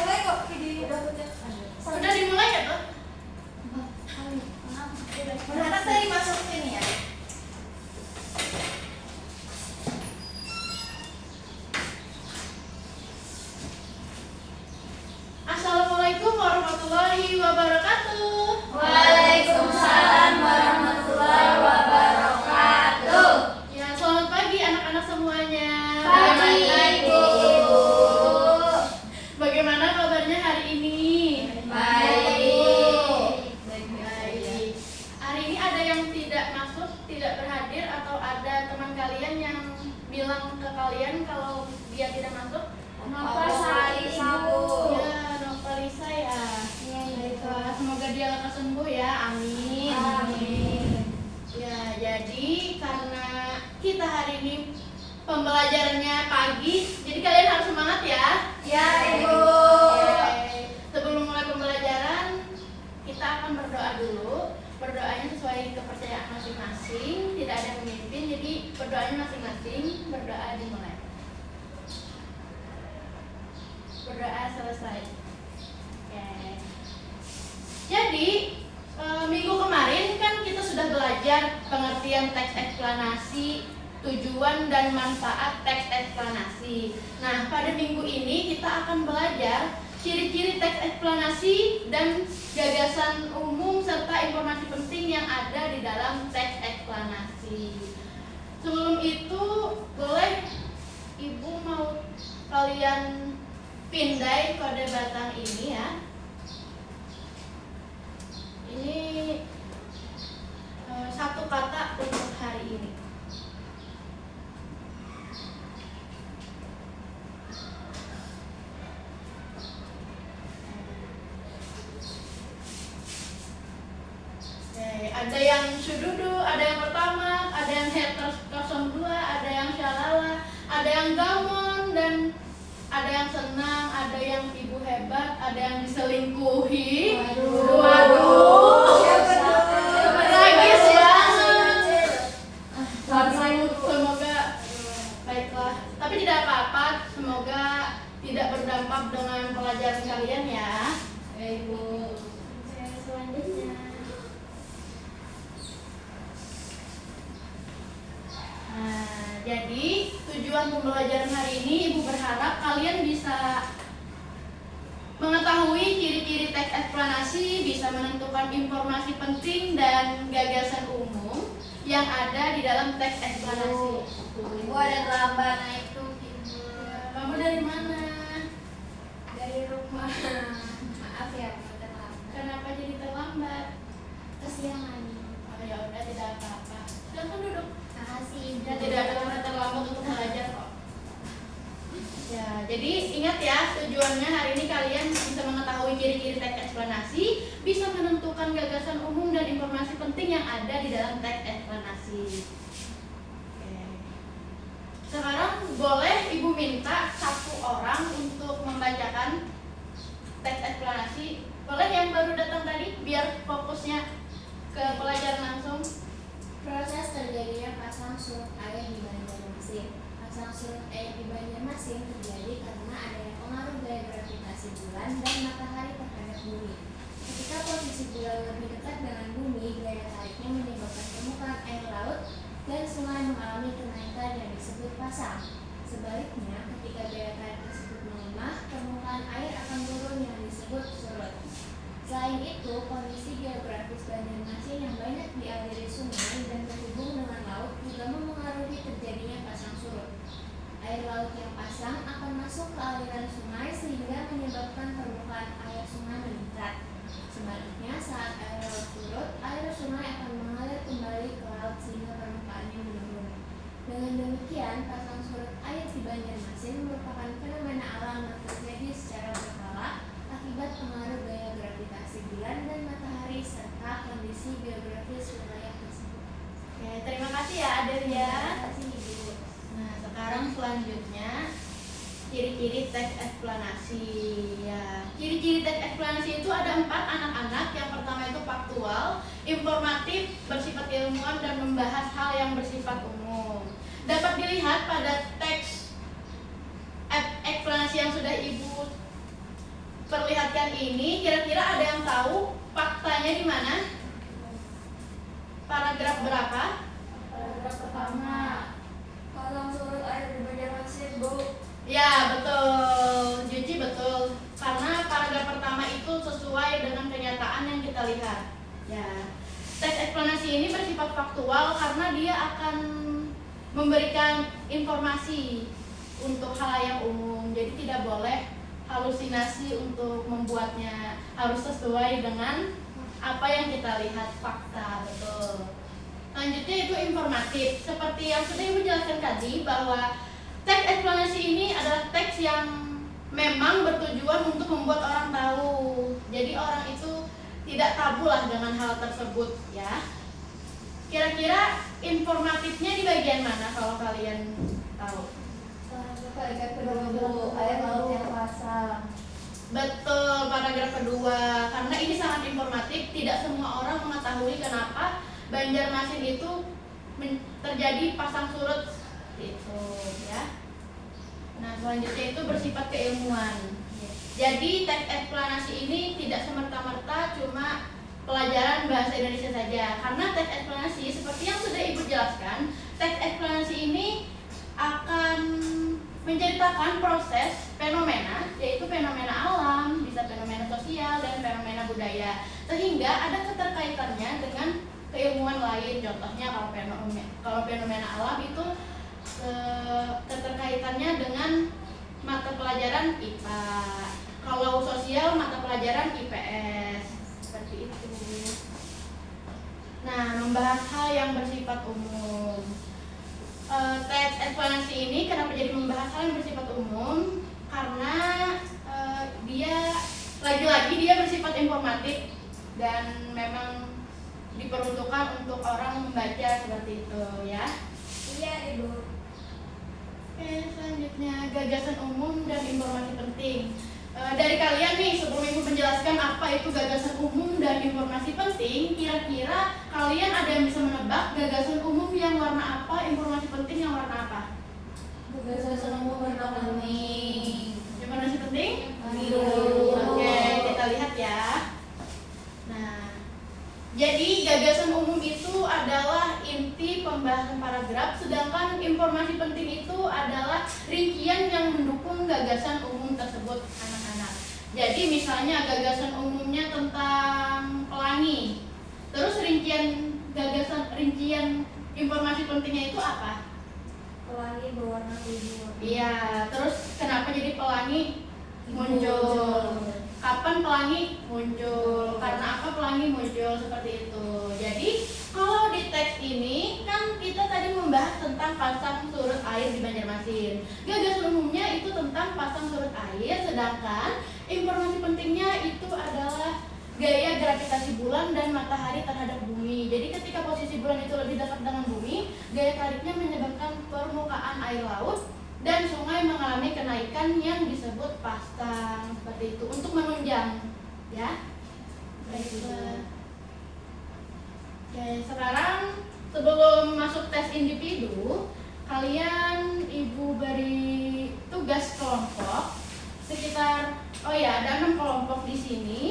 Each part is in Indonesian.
mulai kok video. Udah dimulai ya tuh? Anak tadi masuk sini ya. Assalamualaikum warahmatullahi wabarakatuh. Waalaikumsalam warahmatullahi wabarakatuh. Ya, selamat pagi anak-anak semuanya. Pagi, Ibu. Bagaimana kabarnya hari ini? Baik. Baik. Hari ini ada yang tidak masuk, tidak berhadir, atau ada teman kalian yang bilang ke kalian kalau dia tidak masuk? Ibu. Ya, Nopalisa ya. Baiklah, semoga dia lekas sembuh ya. Amin. Amin. Ya, jadi karena kita hari ini pembelajarannya pagi, jadi kalian harus semangat ya. Ya, Ibu. Oke. Sebelum mulai pembelajaran, kita akan berdoa dulu. Berdoanya sesuai kepercayaan masing-masing, tidak ada yang memimpin, jadi berdoanya masing-masing. Berdoa dimulai. Berdoa selesai. Oke. Jadi minggu kemarin kan kita sudah belajar pengertian teks eksplanasi, tujuan dan manfaat teks eksplanasi. Nah, pada minggu ini kita akan belajar ciri-ciri teks eksplanasi dan gagasan umum serta informasi penting yang ada di dalam teks eksplanasi. Sebelum itu, boleh Ibu mau kalian pindai kode batang ini ya. Ini satu kata untuk hari ini. Oke, ada yang sududu, ada yang pertama, ada yang haters 02, ada yang syalala, ada yang gamon, dan ada yang senang, ada yang ibu hebat, ada yang diselingkuhi. Waduh. Tragis banget. Semoga baiklah. Tapi tidak apa-apa. Semoga tidak berdampak dengan pelajaran kalian ya. Ibu. Selanjutnya. Nah, jadi tujuan pembelajaran hari ini Ibu berharap kalian bisa mengetahui ciri-ciri teks eksplanasi, bisa menentukan informasi penting dan gagasan umum yang ada di dalam teks eksplanasi. Ibu ada terlambat naik tuh. Kamu dari mana? Dari rumah. Maaf ya, terlambat. Kenapa jadi terlambat? Kesiangan. Oh ya udah, tidak apa-apa. Silakan duduk. Makasih. Ya, tidak ada kata terlambat untuk belajar kok. Ya, jadi ingat ya, tujuannya hari ini kalian bisa mengetahui ciri-ciri teks eksplanasi, bisa menentukan gagasan umum dan informasi penting yang ada di dalam teks eksplanasi. Oke. Sekarang boleh Ibu minta satu orang untuk membacakan teks eksplanasi. Boleh yang baru datang tadi, biar fokusnya ke pelajaran langsung. Proses terjadinya pasang surut air di Banjarmasin. Pasang surut air di Banjarmasin terjadi karena adanya pengaruh gaya gravitasi bulan dan matahari terhadap bumi. Ketika posisi bulan lebih dekat dengan bumi, gaya tariknya menyebabkan permukaan air laut dan sungai mengalami kenaikan yang disebut pasang. Sebaliknya, ketika gaya tarik tersebut melemah, permukaan air akan turun yang disebut surut. Selain itu, kondisi geografis Banjarmasin yang banyak dialiri sungai dan terhubung dengan laut juga memengaruhi terjadinya pasang surut. Air laut yang pasang akan masuk ke aliran sungai sehingga menyebabkan permukaan air sungai meningkat. Sebaliknya, saat air laut surut, air sungai akan mengalir kembali ke laut sehingga permukaannya menurun. Dengan demikian, pasang surut air di Banjarmasin merupakan fenomena alam yang terjadi secara berkala akibat pengaruh gaya gravitasi bulan dan matahari serta kondisi geografis wilayah tersebut. Oke, terima kasih ya Adelia. Terima kasih, Ibu. Nah, sekarang selanjutnya ciri-ciri teks eksplanasi. Ya, ciri-ciri teks eksplanasi itu ada 4 anak-anak. Yang pertama itu faktual, informatif, bersifat ilmuwan dan membahas hal yang bersifat umum. Dapat dilihat pada teks eksplanasi yang sudah Ibu menjelaskan ini, kira-kira ada yang tahu faktanya di mana? Paragraf berapa? Paragraf pertama. Pasang surut air di Banjarmasin, Bu. Ya, betul. Juci betul. Karena paragraf pertama itu sesuai dengan kenyataan yang kita lihat. Ya. Teks eksplanasi ini bersifat faktual karena dia akan memberikan informasi untuk halayak umum. Jadi tidak boleh halusinasi untuk membuatnya, harus sesuai dengan apa yang kita lihat, fakta. Betul. Selanjutnya itu informatif. Seperti yang sudah Ibu jelaskan tadi bahwa teks eksplanasi ini adalah teks yang memang bertujuan untuk membuat orang tahu. Jadi orang itu tidak tabu lah dengan hal tersebut, ya. Kira-kira informatifnya di bagian mana kalau kalian tahu? Paragraf kedua, Bu. Air laut yang pasang. Betul, paragraf kedua. Karena ini sangat informatif, tidak semua orang mengetahui kenapa Banjarmasin itu terjadi pasang surut itu, ya. Nah, selanjutnya itu bersifat keilmuan. Jadi teks eksplanasi ini tidak semerta-merta cuma pelajaran bahasa Indonesia saja. Karena teks eksplanasi seperti yang sudah Ibu jelaskan, teks eksplanasi ini akan menceritakan proses fenomena, yaitu fenomena alam, bisa fenomena sosial dan fenomena budaya, sehingga ada keterkaitannya dengan keilmuan lain. Contohnya kalau fenomena alam itu keterkaitannya dengan mata pelajaran IPA, kalau sosial mata pelajaran IPS, seperti itu. Nah, membahas hal yang bersifat umum. Teks eksplanasi ini kenapa jadi membahas hal yang bersifat umum? Karena dia lagi-lagi dia bersifat informatif dan memang diperuntukkan untuk orang membaca seperti itu, ya. Iya, Ibu. Oke, selanjutnya gagasan umum dan informasi penting. Dari kalian nih, sebelum Ibu menjelaskan apa itu gagasan umum dan informasi penting, kira-kira kalian ada yang bisa menebak gagasan umum yang warna apa, informasi penting yang warna apa? Gagasan umum warna kuning. Informasi penting? Biru. Oke, kita lihat ya. Nah, jadi gagasan umum itu adalah inti pembahasan paragraf, sedangkan informasi penting itu adalah rincian yang mendukung gagasan umum tersebut, anak-anak. Jadi misalnya gagasan umumnya tentang pelangi, terus rincian informasi pentingnya itu apa? Pelangi berwarna biru. Iya, terus kenapa jadi pelangi muncul? Kapan pelangi muncul? Karena apa pelangi muncul? Seperti itu. Jadi kalau di teks ini kan kita tadi membahas tentang pasang surut air di Banjarmasin. Gagasan umumnya itu tentang pasang surut air, sedangkan informasi pentingnya itu adalah gaya gravitasi bulan dan matahari terhadap bumi. Jadi ketika posisi bulan itu lebih dekat dengan bumi, gaya tariknya menyebabkan permukaan air laut dan sungai mengalami kenaikan yang disebut pasang, seperti itu, untuk menunjang, ya. Baiklah. Oke, sekarang sebelum masuk tes individu, kalian Ibu beri tugas kelompok sekitar, ada 6 kelompok di sini.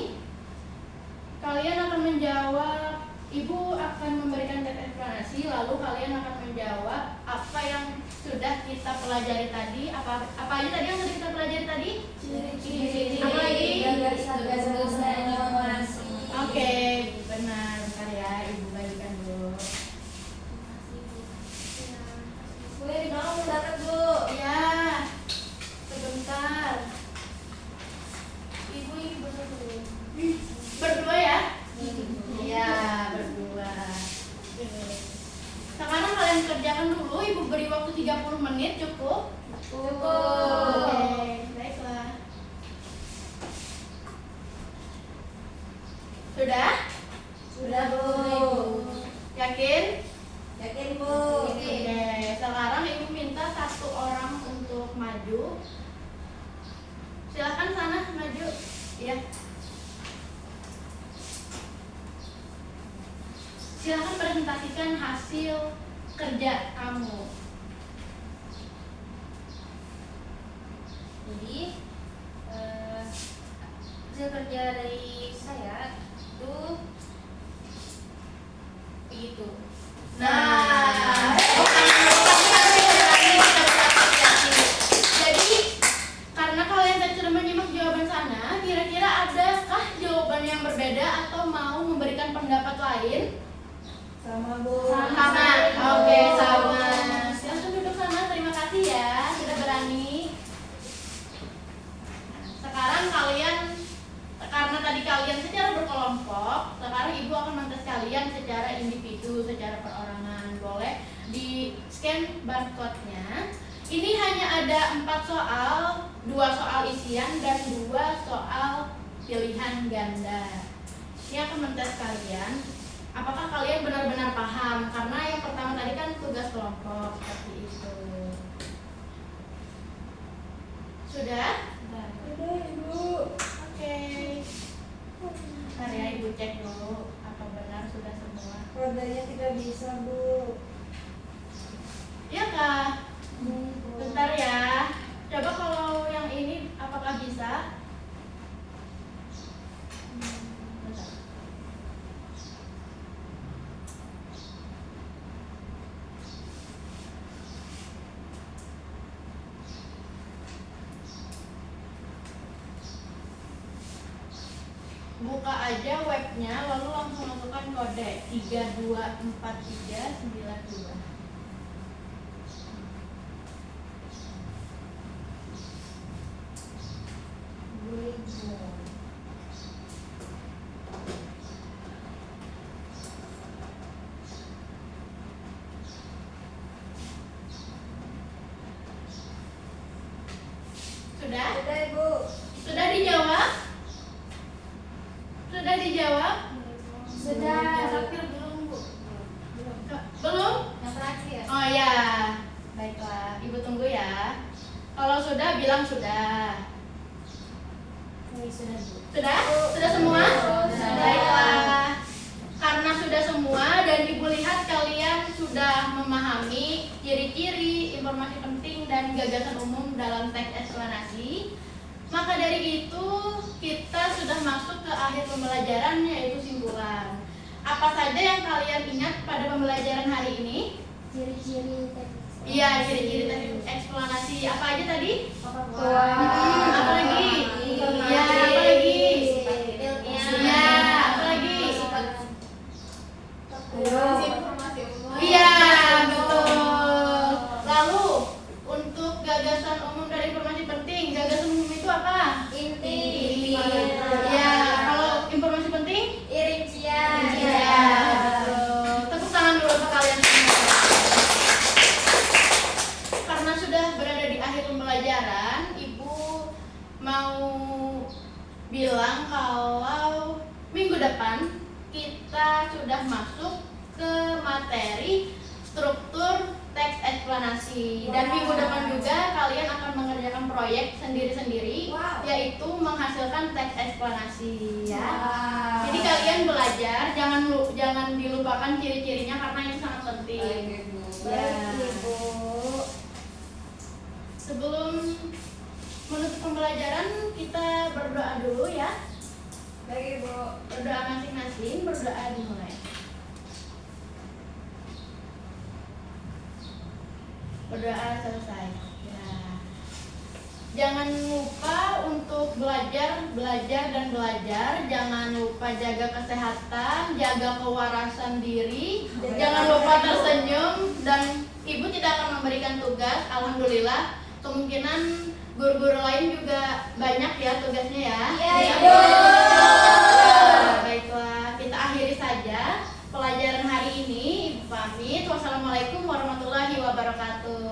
Kalian akan menjawab, Ibu akan memberikan teks eksplanasi, lalu kalian akan menjawab apa yang sudah kita pelajari tadi. Apa aja tadi yang sudah kita pelajari tadi? Ciri-ciri. Apa lagi? Gagasan informasi. Oke, benar. Bentar ya, Ibu bagikan dulu. Boleh di belakang mendarat, Bu. Ya, sebentar. Ibu ini berdua ya? Iya, berdua. Sekarang kalian kerjakan dulu, Ibu beri waktu 30 menit, cukup? Cukup. Oke, baiklah. Sudah? Sudah, Bu. Yakin? Yakin, Bu. Oke, sekarang Ibu minta satu orang untuk maju. Silakan sana maju. Iya. Silakan presentasikan hasil kerja kamu. Jadi Hasil kerja dari saya itu begitu. Nah, jadi karena kalian tadi sudah menyimak jawaban sana, kira-kira adakah jawaban yang berbeda atau mau memberikan pendapat lain? Sama Bu. Sama. Oke, sama. Langsung duduk sana. Terima kasih ya sudah berani. Sekarang kalian, karena tadi kalian secara berkelompok, sekarang Ibu akan mentes kalian secara individu, secara perorangan. Boleh di scan barcode-nya. Ini hanya ada 4 soal, 2 soal isian dan 2 soal pilihan ganda. Ini akan mentes kalian apakah kalian benar-benar paham, karena yang pertama tadi kan tugas kelompok seperti itu. Sudah? Udah Ibu. Oke. Bentar ya, Ibu cek dulu apa benar sudah semua. Rodanya tidak bisa Bu. Iya Kak. Bentar ya. Coba kalau yang ini apakah bisa? Bentar. Buka aja webnya lalu langsung masukkan kode 324392. Sudah? Udah Ibu. Sudah dijawab? Sudah dijawab? Sudah. Terakhir belum Bu. Belum? Yang terakhir. Oh ya, baiklah. Ibu tunggu ya. Kalau sudah bilang sudah. Sudah Bu. Sudah? Sudah semua? Sudah. Baiklah. Karena sudah semua dan Ibu lihat kalian sudah memahami ciri-ciri, informasi penting dan gagasan umum dalam teks eksplanasi, maka dari itu kita sudah masuk ke akhir pembelajaran, yaitu simpulan. Apa saja yang kalian ingat pada pembelajaran hari ini? Ciri-ciri teks. Iya, ciri-ciri teks eksplanasi. Apa aja tadi? Pengetahuan. Apa lagi? Informasi. Ya, apa lagi? Ilmiah. Iya, apa lagi? Informasi umum. Iya, betul. Lalu untuk gagasan umum dari informasi penting, gagasan umum itu apa? Inti. Iya, kalau informasi penting? Rincian. Iya, betul. Tepuk tangan dulu untuk kalian semua. Karena sudah berada di akhir pembelajaran, Ibu mau bilang kalau minggu depan kita sudah masuk ke materi struktur teks eksplanasi, dan minggu depan juga kalian akan mengerjakan proyek sendiri-sendiri, yaitu menghasilkan teks eksplanasi ya. Jadi kalian belajar, jangan dilupakan ciri-cirinya karena ini sangat penting. Ya. Ibu. Sebelum menutup pembelajaran kita berdoa dulu ya. Baik Ibu. Berdoa masing-masing, berdoa dimulai. Berdoa selesai. Ya. Jangan lupa untuk belajar dan belajar. Jangan lupa jaga kesehatan, jaga kewarasan diri. Jangan lupa tersenyum, dan Ibu tidak akan memberikan tugas. Alhamdulillah, kemungkinan guru-guru lain juga banyak ya tugasnya ya. Iya, Ya, Ibu. Baiklah, kita akhiri saja pelajaran hari ini. Ibu pamit. Wassalamualaikum warahmatullahi wabarakatuh.